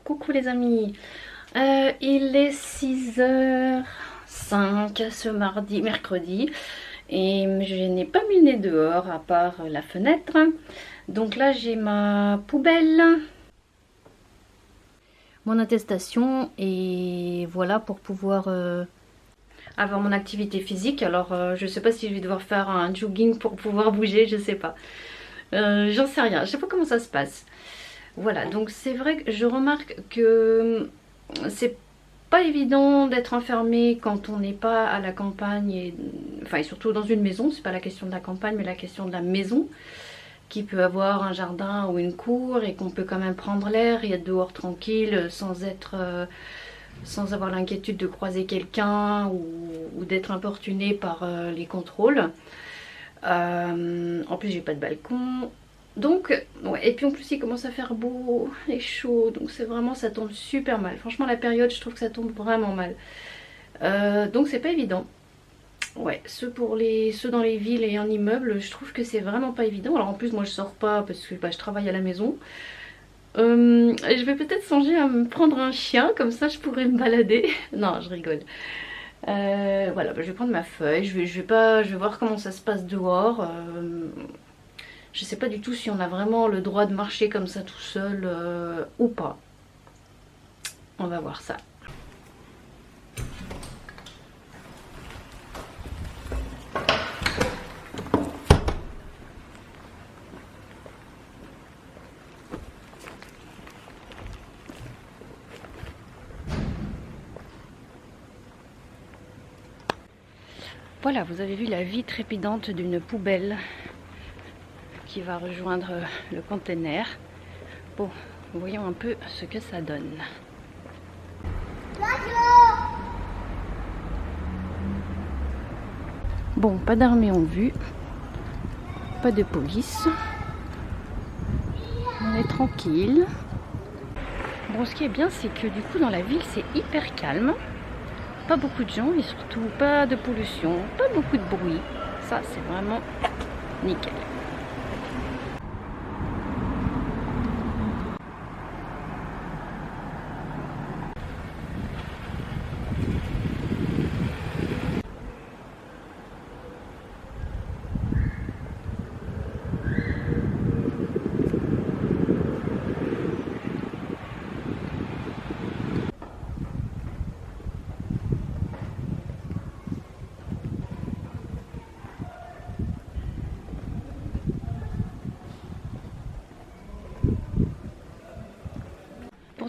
coucou les amis. Il est 6h05 ce mercredi et je n'ai pas mis le nez dehors à part la fenêtre. Donc là j'ai ma poubelle, mon attestation et voilà pour pouvoir avoir mon activité physique. Alors je sais pas si je vais devoir faire un jogging pour pouvoir bouger, je sais pas. J'en sais rien, je sais pas comment ça se passe. Voilà, donc c'est vrai que je remarque que c'est pas évident d'être enfermé quand on n'est pas à la campagne et surtout dans une maison. C'est pas la question de la campagne mais la question de la maison qui peut avoir un jardin ou une cour et qu'on peut quand même prendre l'air et être dehors tranquille sans avoir l'inquiétude de croiser quelqu'un ou d'être importuné par les contrôles. En plus j'ai pas de balcon. Donc, ouais, et puis en plus il commence à faire beau et chaud, donc c'est vraiment, ça tombe super mal. Franchement la période, je trouve que ça tombe vraiment mal. Donc c'est pas évident. Ouais, ceux dans les villes et en immeuble, je trouve que c'est vraiment pas évident. Alors en plus moi je sors pas parce que je travaille à la maison. Je vais peut-être songer à me prendre un chien, comme ça je pourrais me balader. Non, je rigole. Voilà, je vais prendre ma feuille, je vais voir comment ça se passe dehors. Je sais pas du tout si on a vraiment le droit de marcher comme ça tout seul ou pas. On va voir ça. Voilà, vous avez vu la vie trépidante d'une poubelle qui va rejoindre le container. Bon, voyons un peu ce que ça donne. Bon, pas d'armée en vue, pas de police, on est tranquille. Bon, ce qui est bien, c'est que du coup dans la ville c'est hyper calme, pas beaucoup de gens et surtout pas de pollution, pas beaucoup de bruit. Ça c'est vraiment nickel.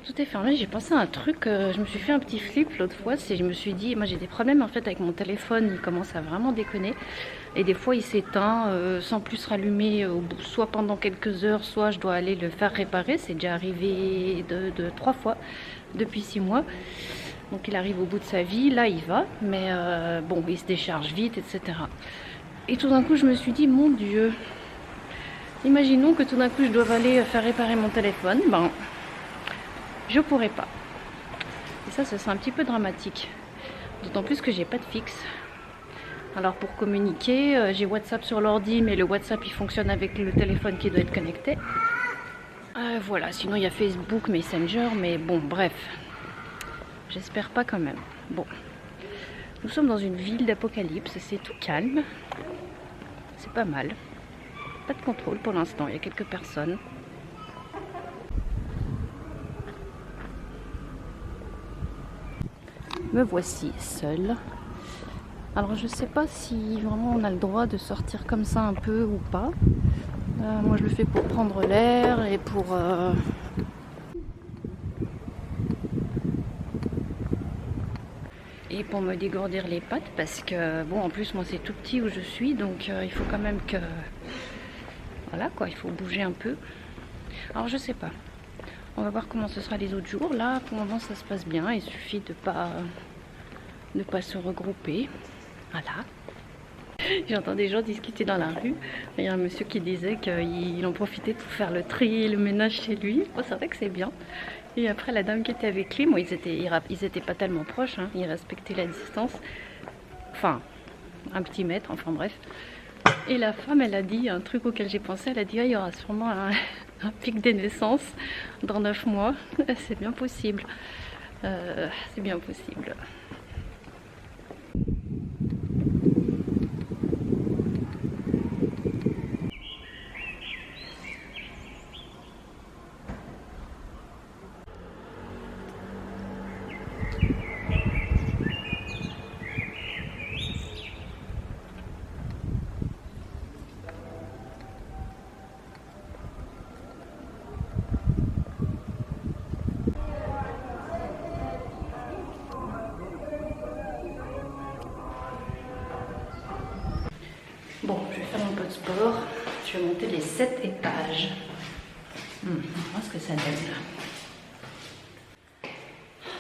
Tout est fermé, j'ai pensé à un truc, je me suis fait un petit flip l'autre fois, c'est je me suis dit, moi j'ai des problèmes en fait avec mon téléphone, il commence à vraiment déconner et des fois il s'éteint sans plus rallumer, soit pendant quelques heures, soit je dois aller le faire réparer. C'est déjà arrivé de 3 fois depuis 6 mois, donc il arrive au bout de sa vie, là il va, mais bon il se décharge vite, etc. Et tout d'un coup je me suis dit, mon Dieu, imaginons que tout d'un coup je dois aller faire réparer mon téléphone, ben je pourrais pas. Et ça serait un petit peu dramatique. D'autant plus que j'ai pas de fixe. Alors pour communiquer, j'ai WhatsApp sur l'ordi, mais le WhatsApp il fonctionne avec le téléphone qui doit être connecté. Voilà, sinon il y a Facebook, Messenger, mais bon, bref. J'espère pas quand même. Bon. Nous sommes dans une ville d'apocalypse, c'est tout calme. C'est pas mal. Pas de contrôle pour l'instant, il y a quelques personnes. Me voici seule. Alors je sais pas si vraiment on a le droit de sortir comme ça un peu ou pas. Moi je le fais pour prendre l'air et pour me dégourdir les pattes parce que bon en plus moi c'est tout petit où je suis, donc il faut quand même que voilà quoi, il faut bouger un peu. Alors je sais pas. On va voir comment ce sera les autres jours. Là, pour le moment, ça se passe bien. Il suffit de pas se regrouper. Voilà. J'entends des gens discuter dans la rue. Il y a un monsieur qui disait qu'il en profitait pour faire le tri et le ménage chez lui. Bon, c'est vrai que c'est bien. Et après, la dame qui était avec lui, bon, ils étaient pas tellement proches. Hein. Ils respectaient la distance. Enfin, un petit mètre, enfin bref. Et la femme, elle a dit un truc auquel j'ai pensé. Elle a dit, ah, il y aura sûrement un pic des naissances dans 9 mois. C'est bien possible. C'est bien possible. Bon, je vais faire un peu de sport. Je vais monter les 7 étages. On va voir ce que ça donne.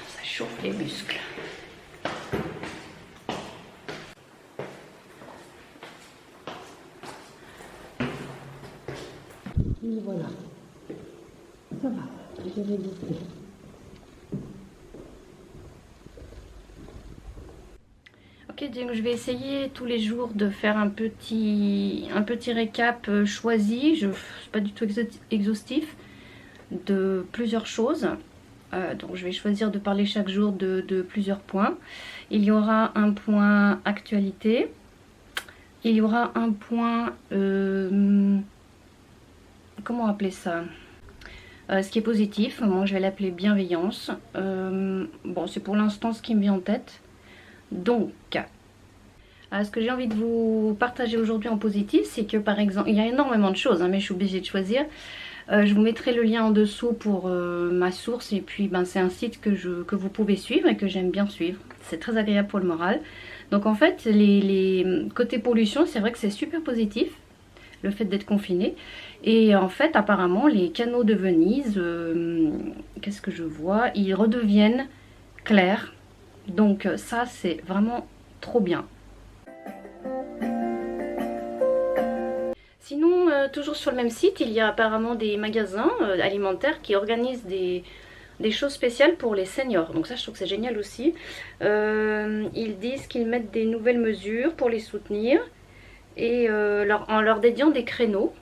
Ça chauffe les muscles. Et voilà. Ça va, je vais goûter. Ok, donc je vais essayer tous les jours de faire un petit récap choisi, je suis pas du tout exhaustif, de plusieurs choses. Donc je vais choisir de parler chaque jour de plusieurs points. Il y aura un point actualité, il y aura un point, comment appeler ça, ce qui est positif, moi je vais l'appeler bienveillance. Bon, c'est pour l'instant ce qui me vient en tête. Donc, ce que j'ai envie de vous partager aujourd'hui en positif, c'est que par exemple, il y a énormément de choses, hein, mais je suis obligée de choisir. Je vous mettrai le lien en dessous pour ma source, et puis c'est un site que vous pouvez suivre et que j'aime bien suivre. C'est très agréable pour le moral. Donc en fait, les côtés pollution, c'est vrai que c'est super positif, le fait d'être confiné. Et en fait, apparemment, les canaux de Venise, qu'est-ce que je vois, ils redeviennent clairs. Donc ça, c'est vraiment trop bien. Sinon, toujours sur le même site, il y a apparemment des magasins alimentaires qui organisent des choses spéciales pour les seniors. Donc ça, je trouve que c'est génial aussi. Ils disent qu'ils mettent des nouvelles mesures pour les soutenir et en leur dédiant des créneaux.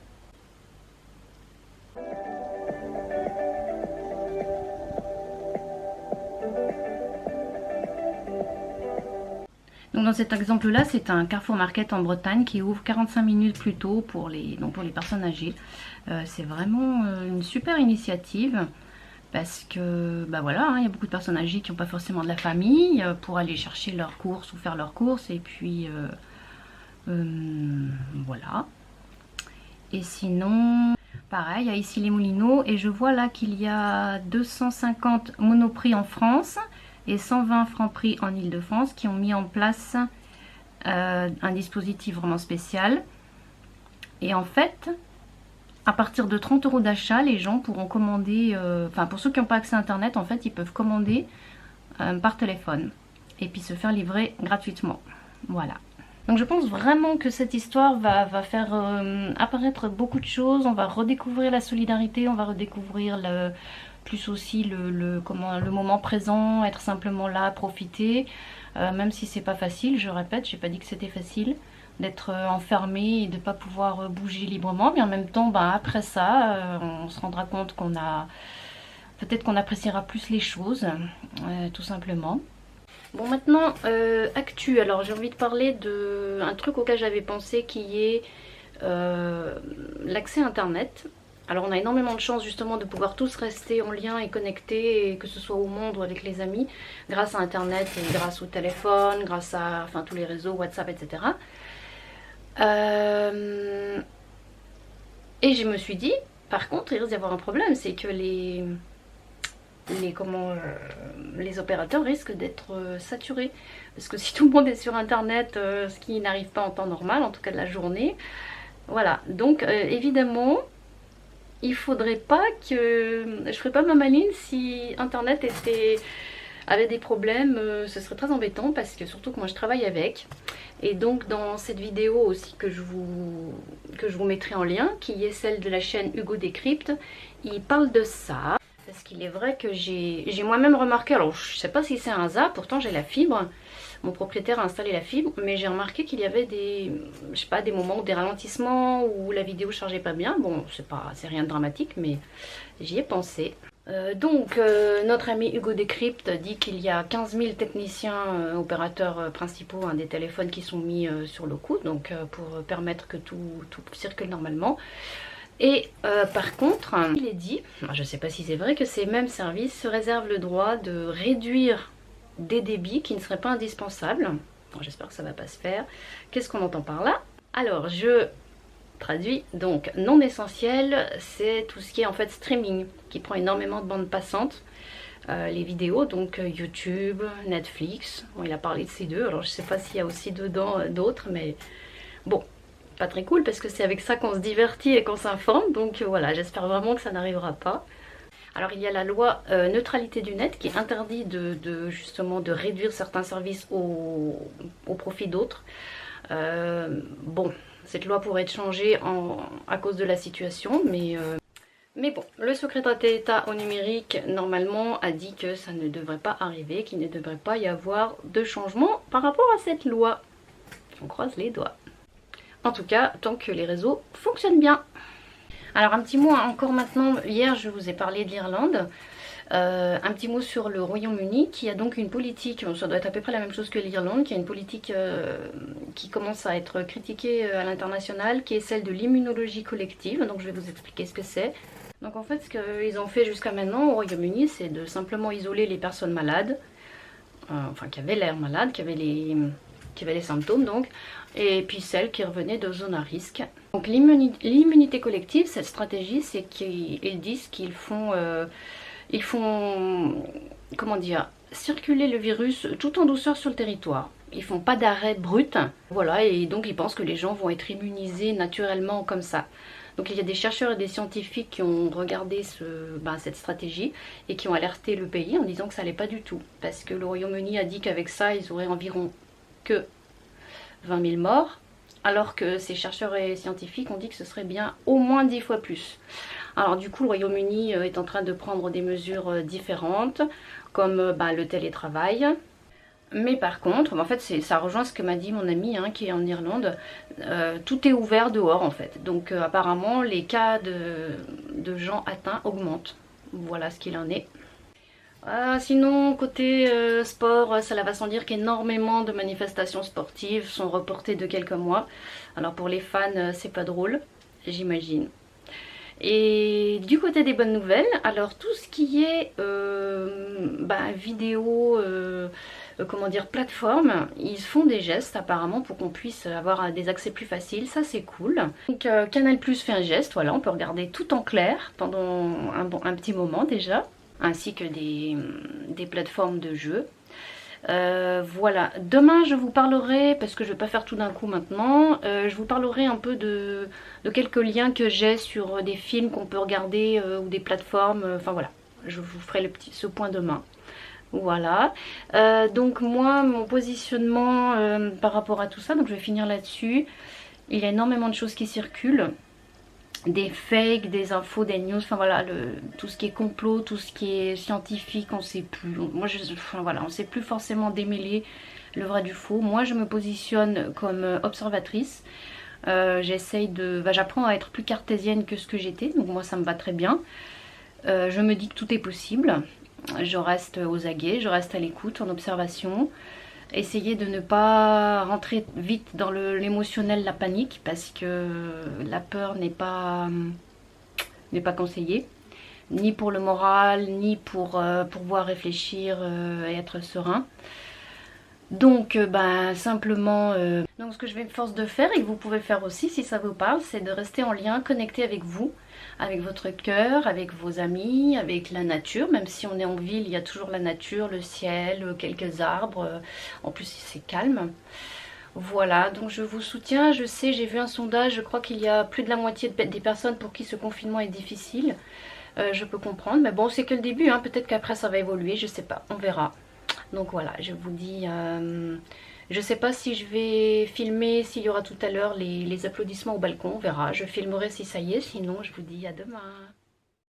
Donc dans cet exemple-là, c'est un Carrefour Market en Bretagne qui ouvre 45 minutes plus tôt pour les personnes âgées. C'est vraiment une super initiative parce que voilà, hein, il y a beaucoup de personnes âgées qui n'ont pas forcément de la famille pour aller chercher leurs courses ou faire leurs courses, et puis voilà. Et sinon, pareil, il y a ici les Moulineaux, et je vois là qu'il y a 250 Monoprix en France et 120 Franprix en Ile-de-France qui ont mis en place un dispositif vraiment spécial. Et en fait, à partir de 30 € d'achat, les gens pourront commander, pour ceux qui n'ont pas accès à internet, en fait, ils peuvent commander par téléphone et puis se faire livrer gratuitement. Voilà. Donc je pense vraiment que cette histoire va faire apparaître beaucoup de choses. On va redécouvrir la solidarité, on va redécouvrir plus aussi le moment présent, être simplement là, profiter, même si c'est pas facile, je répète, j'ai pas dit que c'était facile d'être enfermé et de pas pouvoir bouger librement, mais en même temps, après ça, on se rendra compte peut-être qu'on appréciera plus les choses, tout simplement. Bon, maintenant, actu, alors j'ai envie de parler d'un truc auquel j'avais pensé, qui est l'accès à internet. Alors on a énormément de chance justement de pouvoir tous rester en lien et connectés, et que ce soit au monde ou avec les amis, grâce à internet et grâce au téléphone, grâce à tous les réseaux, WhatsApp, etc. Et je me suis dit, par contre, il risque d'y avoir un problème, c'est que les opérateurs risquent d'être saturés. Parce que si tout le monde est sur internet, ce qui n'arrive pas en temps normal, en tout cas de la journée, voilà. Donc évidemment, il faudrait pas que... Je ferais pas ma maline si internet avait des problèmes, ce serait très embêtant, parce que surtout que moi je travaille avec. Et donc dans cette vidéo aussi que je vous mettrai en lien, qui est celle de la chaîne Hugo Décrypte, il parle de ça. Parce qu'il est vrai que j'ai moi-même remarqué, alors je sais pas si c'est un hasard, pourtant j'ai la fibre. mon propriétaire a installé la fibre, mais j'ai remarqué qu'il y avait des, je sais pas, des moments, des ralentissements où la vidéo chargeait pas bien. Bon, c'est rien de dramatique, mais j'y ai pensé. Notre ami Hugo Décrypte dit qu'il y a 15 000 techniciens opérateurs principaux des téléphones qui sont mis sur le coup, donc pour permettre que tout circule normalement. Et par contre, il est dit, je ne sais pas si c'est vrai, que ces mêmes services se réservent le droit de réduire des débits qui ne seraient pas indispensables. Bon, j'espère que ça ne va pas se faire. Qu'est-ce qu'on entend par là? Alors, je traduis, donc non essentiel, c'est tout ce qui est en fait streaming, qui prend énormément de bandes passantes. Les vidéos, donc YouTube, Netflix, bon, il a parlé de ces deux, alors je sais pas s'il y a aussi dedans d'autres, mais bon, pas très cool parce que c'est avec ça qu'on se divertit et qu'on s'informe, donc voilà, j'espère vraiment que ça n'arrivera pas. Alors il y a la loi neutralité du net qui interdit justement de réduire certains services au profit d'autres. Bon, cette loi pourrait être changée à cause de la situation, mais bon, le secrétaire d'État au numérique, normalement, a dit que ça ne devrait pas arriver, qu'il ne devrait pas y avoir de changement par rapport à cette loi. On croise les doigts. En tout cas, tant que les réseaux fonctionnent bien. Alors un petit mot encore maintenant, hier je vous ai parlé de l'Irlande. Un petit mot sur le Royaume-Uni qui a donc une politique, ça doit être à peu près la même chose que l'Irlande, qui a une politique qui commence à être critiquée à l'international, qui est celle de l'immunologie collective. Donc je vais vous expliquer ce que c'est. Donc en fait ce qu'ils ont fait jusqu'à maintenant au Royaume-Uni, c'est de simplement isoler les personnes malades, enfin qui avaient l'air malades, qui avaient les symptômes donc, et puis celles qui revenaient de zones à risque. Donc l'immunité collective, cette stratégie, c'est qu'ils disent qu'ils font comment dire, circuler le virus tout en douceur sur le territoire. Ils font pas d'arrêt brut, voilà, et donc ils pensent que les gens vont être immunisés naturellement comme ça. Donc il y a des chercheurs et des scientifiques qui ont regardé cette stratégie et qui ont alerté le pays en disant que ça allait pas du tout. Parce que le Royaume-Uni a dit qu'avec ça, ils auraient environ que 20 000 morts, alors que ces chercheurs et scientifiques ont dit que ce serait bien au moins 10 fois plus. Alors du coup, le Royaume-Uni est en train de prendre des mesures différentes, comme le télétravail. Mais par contre, en fait, ça rejoint ce que m'a dit mon ami qui est en Irlande. Tout est ouvert dehors en fait. Donc apparemment, les cas de gens atteints augmentent. Voilà ce qu'il en est. Sinon, côté sport, cela va sans dire qu'énormément de manifestations sportives sont reportées de quelques mois. Alors pour les fans, c'est pas drôle, j'imagine. Et du côté des bonnes nouvelles, alors tout ce qui est vidéo, comment dire, plateforme, ils font des gestes apparemment pour qu'on puisse avoir des accès plus faciles, ça c'est cool. Donc Canal+ fait un geste, voilà, on peut regarder tout en clair pendant un petit moment déjà, ainsi que des plateformes de jeux. Voilà, demain je vous parlerai, parce que je vais pas faire tout d'un coup maintenant, je vous parlerai un peu de quelques liens que j'ai sur des films qu'on peut regarder ou des plateformes, enfin voilà, je vous ferai ce point demain. Voilà, donc moi mon positionnement par rapport à tout ça, donc je vais finir là-dessus. Il y a énormément de choses qui circulent, des fakes, des infos, des news, enfin voilà, tout ce qui est complot, tout ce qui est scientifique, on sait plus. Moi, voilà, on sait plus forcément démêler le vrai du faux. Moi, je me positionne comme observatrice. J'essaye j'apprends à être plus cartésienne que ce que j'étais, donc moi ça me va très bien. Je me dis que tout est possible. Je reste aux aguets, je reste à l'écoute, en observation. Essayez de ne pas rentrer vite dans l'émotionnel, la panique, parce que la peur n'est pas conseillée, ni pour le moral, ni pour pouvoir réfléchir et être serein. Donc simplement, donc ce que je m'efforce de faire et que vous pouvez faire aussi si ça vous parle, c'est de rester en lien, connecté avec vous, avec votre cœur, avec vos amis, avec la nature. Même si on est en ville, il y a toujours la nature, le ciel, quelques arbres, en plus c'est calme. Voilà, donc je vous soutiens. Je sais, j'ai vu un sondage, je crois qu'il y a plus de la moitié des personnes pour qui ce confinement est difficile. Je peux comprendre, mais bon, c'est que le début, peut-être qu'après ça va évoluer, je sais pas, on verra. Donc voilà, je vous dis, je sais pas si je vais filmer, s'il y aura tout à l'heure les applaudissements au balcon, on verra. Je filmerai si ça y est, sinon je vous dis à demain.